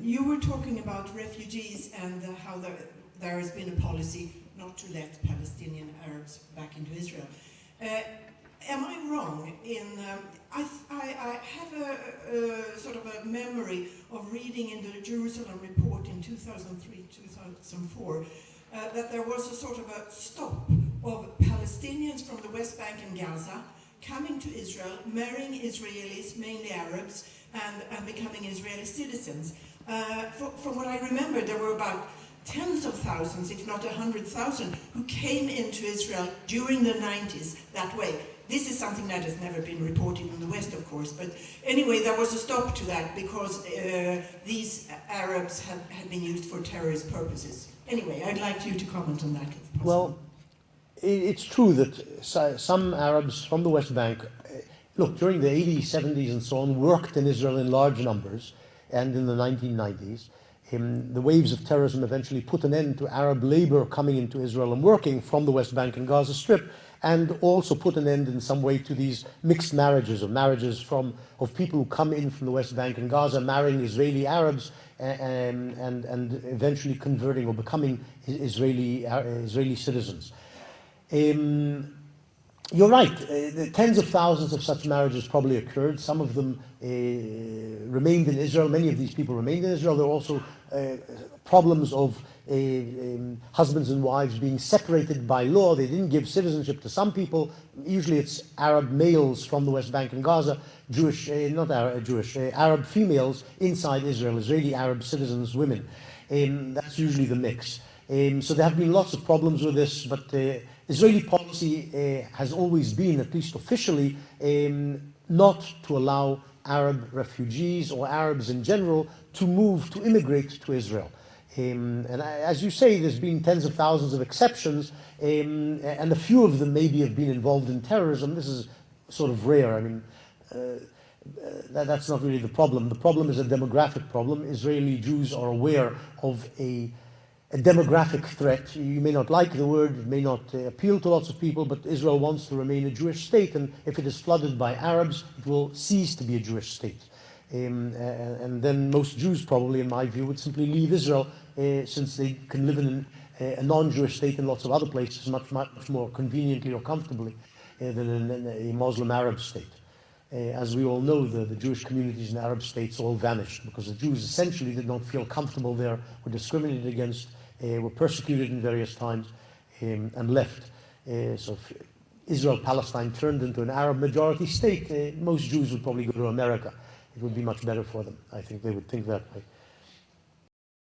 you were talking about refugees and how there has been a policy not to let Palestinian Arabs back into Israel. Am I wrong in, I have a sort of a memory of reading in the Jerusalem Report in 2003-2004 that there was a sort of a stop of Palestinians from the West Bank and Gaza coming to Israel, marrying Israelis, mainly Arabs, and becoming Israeli citizens. From what I remember, there were about tens of thousands, if not 100,000, who came into Israel during the 90s that way. This is something that has never been reported in the West, of course, but anyway, there was a stop to that because these Arabs had been used for terrorist purposes. Anyway, I'd like you to comment on that, if possible. Well, it's true that some Arabs from the West Bank, look, during the 80s, 70s and so on, worked in Israel in large numbers, and in the 1990s. The waves of terrorism eventually put an end to Arab labor coming into Israel and working from the West Bank and Gaza Strip, and also put an end in some way to these mixed marriages, or marriages of people who come in from the West Bank and Gaza, marrying Israeli Arabs and eventually converting or becoming Israeli citizens. You're right, tens of thousands of such marriages probably occurred. Some of them remained in Israel. Many of these people remained in Israel. There were also problems of husbands and wives being separated by law. They didn't give citizenship to some people. Usually it's Arab males from the West Bank and Gaza, Arab females inside Israel, Israeli Arab citizens, women. That's usually the mix. So there have been lots of problems with this, but Israeli policy has always been, at least officially, not to allow Arab refugees or Arabs in general to immigrate to Israel. And as you say, there's been tens of thousands of exceptions, and a few of them maybe have been involved in terrorism. This is sort of rare. I mean, that's not really the problem. The problem is a demographic problem. Israeli Jews are aware of a demographic threat. You may not like the word, it may not appeal to lots of people, but Israel wants to remain a Jewish state, and if it is flooded by Arabs, it will cease to be a Jewish state. And then most Jews probably, in my view, would simply leave Israel since they can live in a non-Jewish state in lots of other places much more conveniently or comfortably than in a Muslim Arab state. As we all know, the Jewish communities in Arab states all vanished because the Jews essentially did not feel comfortable there, were discriminated against, were persecuted in various times, and left. So if Israel-Palestine turned into an Arab majority state, most Jews would probably go to America. It would be much better for them. I think they would think that way.